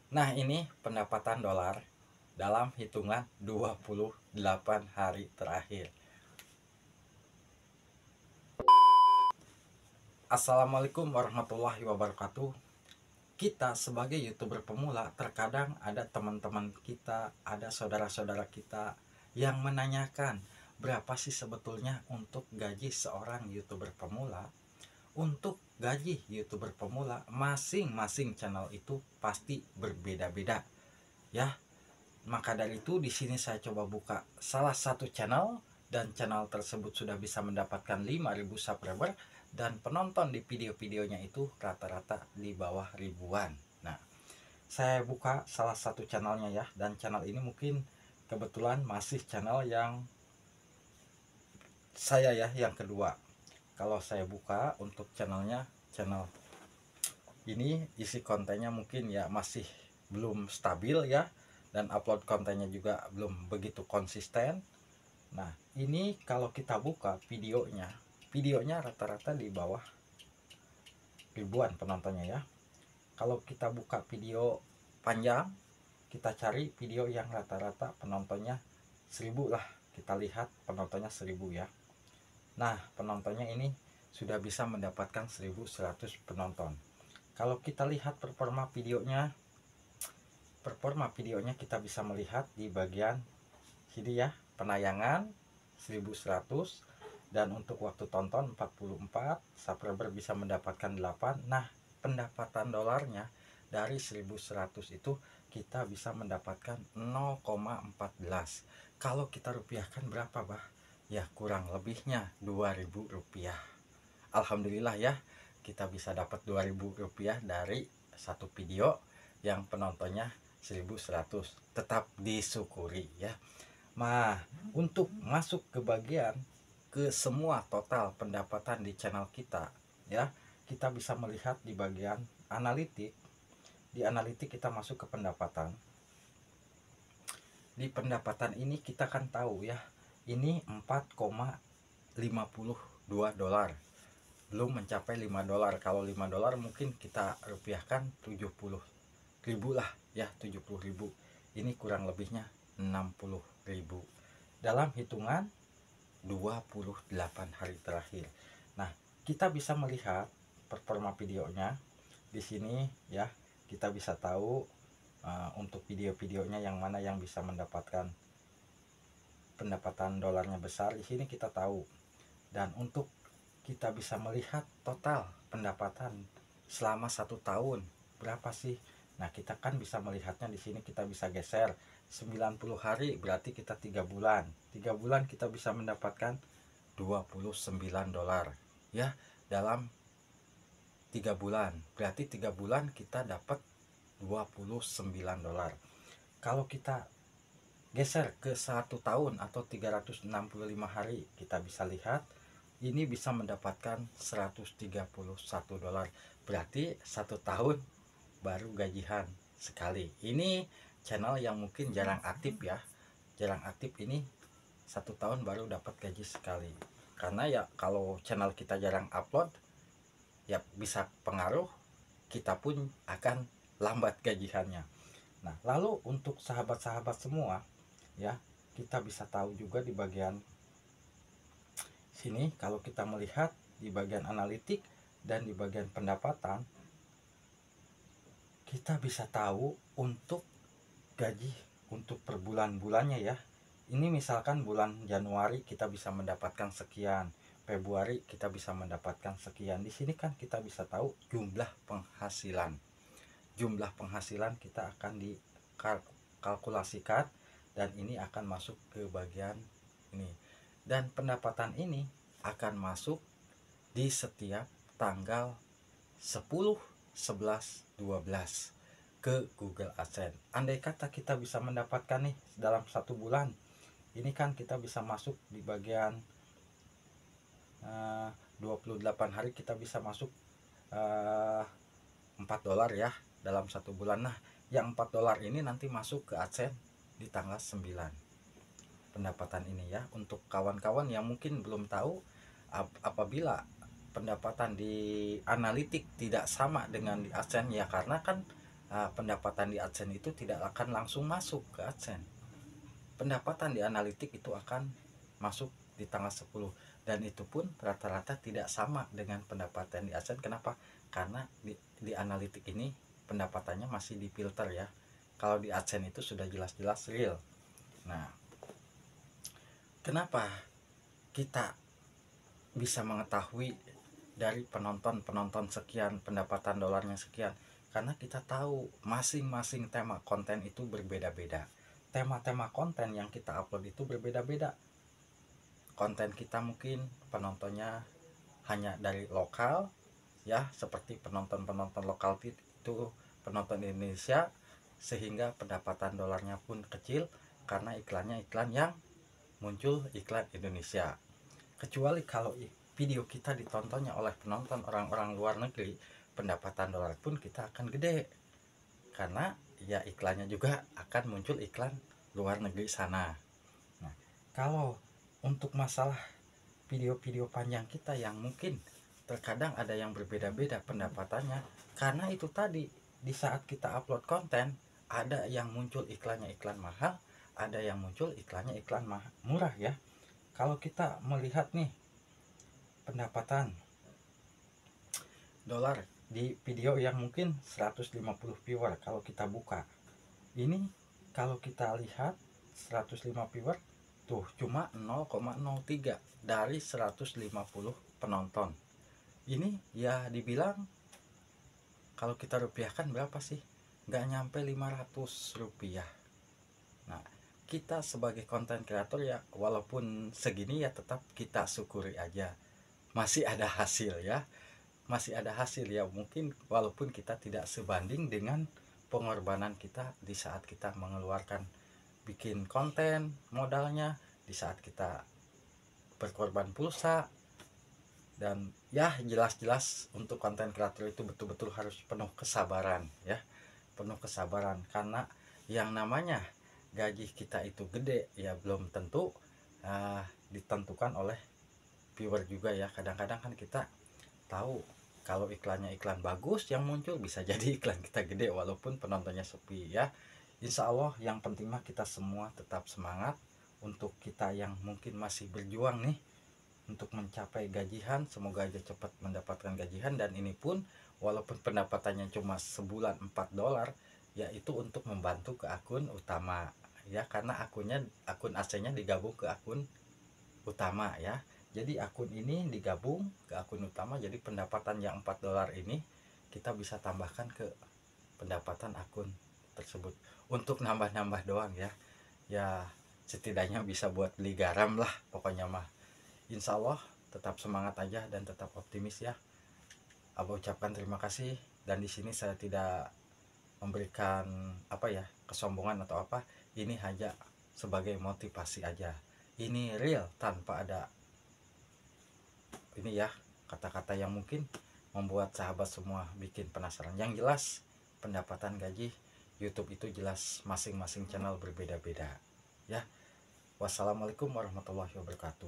Nah, ini pendapatan dolar dalam hitungan 28 hari terakhir. Assalamualaikum warahmatullahi wabarakatuh. Kita sebagai YouTuber pemula, terkadang ada teman-teman kita, ada saudara-saudara kita yang menanyakan, berapa sih sebetulnya untuk gaji seorang YouTuber pemula? Untuk gaji YouTuber pemula, masing-masing channel itu pasti berbeda-beda, ya. Maka dari itu di sini saya coba buka salah satu channel, dan channel tersebut sudah bisa mendapatkan 5.000 subscriber, dan penonton di video-videonya itu rata-rata di bawah ribuan. Nah, saya buka salah satu channelnya ya, dan channel ini mungkin kebetulan masih channel yang saya ya, yang kedua. Kalau saya buka untuk channelnya, channel ini isi kontennya mungkin ya masih belum stabil ya, dan upload kontennya juga belum begitu konsisten. Nah, ini kalau kita buka videonya rata-rata di bawah ribuan penontonnya ya. Kalau kita buka video panjang, kita cari video yang rata-rata penontonnya 1.000 lah. Kita lihat penontonnya 1.000 ya. Nah, penontonnya ini sudah bisa mendapatkan 1.100 penonton. Kalau kita lihat performa videonya kita bisa melihat di bagian sini ya, penayangan 1.100, dan untuk waktu tonton 44, subscriber bisa mendapatkan 8. Nah, pendapatan dolarnya dari 1.100 itu kita bisa mendapatkan 0,14. Kalau kita rupiahkan berapa, bah? Ya, kurang lebihnya 2.000 rupiah. Alhamdulillah ya, kita bisa dapat 2.000 rupiah dari satu video yang penontonnya 1.100. Tetap disyukuri ya. Nah, untuk masuk ke bagian ke semua total pendapatan di channel kita ya, kita bisa melihat di bagian analitik. Di analitik kita masuk ke pendapatan. Di pendapatan ini kita kan tahu ya, ini 4,52 dolar, belum mencapai 5 dolar. Kalau 5 dolar mungkin kita rupiahkan 70.000 lah ya, 70.000. Ini kurang lebihnya 60.000 dalam hitungan 28 hari terakhir. Nah, kita bisa melihat performa videonya di sini ya. Kita bisa tahu untuk video-videonya yang mana yang bisa mendapatkan pendapatan dolarnya besar. Di sini kita tahu. Dan untuk kita bisa melihat total pendapatan selama 1 tahun berapa sih. Nah, kita kan bisa melihatnya di sini. Kita bisa geser 90 hari, berarti kita 3 bulan. 3 bulan kita bisa mendapatkan 29 dolar ya, dalam 3 bulan. Berarti 3 bulan kita dapat 29 dolar. Kalau kita geser ke 1 tahun atau 365 hari, kita bisa lihat ini bisa mendapatkan 131 dolar. Berarti 1 tahun baru gajian sekali. Ini channel yang mungkin jarang aktif ya. Jarang aktif ini 1 tahun baru dapat gaji sekali. Karena ya kalau channel kita jarang upload, ya bisa pengaruh kita pun akan lambat gajiannya. Nah, lalu untuk sahabat-sahabat semua ya, kita bisa tahu juga di bagian sini. Kalau kita melihat di bagian analitik dan di bagian pendapatan, kita bisa tahu untuk gaji untuk per bulan-bulannya ya. Ini misalkan bulan Januari kita bisa mendapatkan sekian, Februari kita bisa mendapatkan sekian. Di sini kan kita bisa tahu jumlah penghasilan. Jumlah penghasilan kita akan dikalkulasikan, dan ini akan masuk ke bagian ini. Dan pendapatan ini akan masuk di setiap tanggal 10, 11, 12 ke Google AdSense. Andai kata kita bisa mendapatkan nih dalam 1 bulan, ini kan kita bisa masuk di bagian 28 hari, kita bisa masuk 4 dolar ya dalam 1 bulan. Nah, yang 4 dolar ini nanti masuk ke AdSense di tanggal 9. Pendapatan ini ya, untuk kawan-kawan yang mungkin belum tahu, apabila pendapatan di analitik tidak sama dengan di AdSense ya, karena kan pendapatan di AdSense itu tidak akan langsung masuk ke AdSense. Pendapatan di analitik itu akan masuk di tanggal 10, dan itu pun rata-rata tidak sama dengan pendapatan di AdSense. Kenapa? Karena di analitik ini pendapatannya masih difilter ya. Kalau di AdSense itu sudah jelas-jelas real. Nah, kenapa kita bisa mengetahui dari penonton sekian, pendapatan dolarnya sekian? Karena kita tahu masing-masing tema konten itu berbeda-beda. Tema-tema konten yang kita upload itu berbeda-beda. Konten kita mungkin penontonnya hanya dari lokal ya, seperti penonton lokal itu penonton Indonesia, sehingga pendapatan dolarnya pun kecil karena iklannya iklan yang muncul iklan Indonesia. Kecuali kalau video kita ditontonnya oleh penonton orang-orang luar negeri, pendapatan dolar pun kita akan gede karena ya iklannya juga akan muncul iklan luar negeri sana. Nah, kalau untuk masalah video-video panjang kita yang mungkin terkadang ada yang berbeda-beda pendapatannya, karena itu tadi di saat kita upload konten ada yang muncul iklannya iklan mahal, ada yang muncul iklannya iklan murah ya. Kalau kita melihat nih pendapatan dolar di video yang mungkin 150 viewer, kalau kita buka ini, kalau kita lihat 105 viewer tuh cuma 0,03 dari 150 penonton. Ini ya dibilang kalau kita rupiahkan berapa sih? Nggak nyampe 500 rupiah. Nah, kita sebagai konten kreator ya walaupun segini ya tetap kita syukuri aja. Masih ada hasil ya. Masih ada hasil ya, mungkin walaupun kita tidak sebanding dengan pengorbanan kita di saat kita mengeluarkan bikin konten, modalnya, di saat kita berkorban pulsa. Dan ya jelas-jelas untuk konten kreator itu betul-betul harus penuh kesabaran ya, penuh kesabaran, karena yang namanya gaji kita itu gede ya belum tentu ditentukan oleh viewer juga ya. Kadang-kadang kan kita tahu kalau iklannya iklan bagus yang muncul bisa jadi iklan kita gede walaupun penontonnya sepi ya. Insya Allah yang penting mah kita semua tetap semangat. Untuk kita yang mungkin masih berjuang nih untuk mencapai gajian, semoga aja cepat mendapatkan gajian. Dan ini pun walaupun pendapatannya cuma sebulan $4 yaitu untuk membantu ke akun utama ya, karena akun AC-nya digabung ke akun utama ya. Jadi akun ini digabung ke akun utama, jadi pendapatan yang $4 ini kita bisa tambahkan ke pendapatan akun tersebut untuk nambah-nambah doang ya. Ya setidaknya bisa buat beli garam lah pokoknya mah. Insya Allah tetap semangat aja dan tetap optimis ya. Abah ucapkan terima kasih, dan di sini saya tidak memberikan apa ya kesombongan atau apa. Ini hanya sebagai motivasi aja. Ini real tanpa ada ini ya kata-kata yang mungkin membuat sahabat semua bikin penasaran. Yang jelas pendapatan gaji YouTube itu jelas masing-masing channel berbeda-beda ya. Wassalamualaikum warahmatullahi wabarakatuh.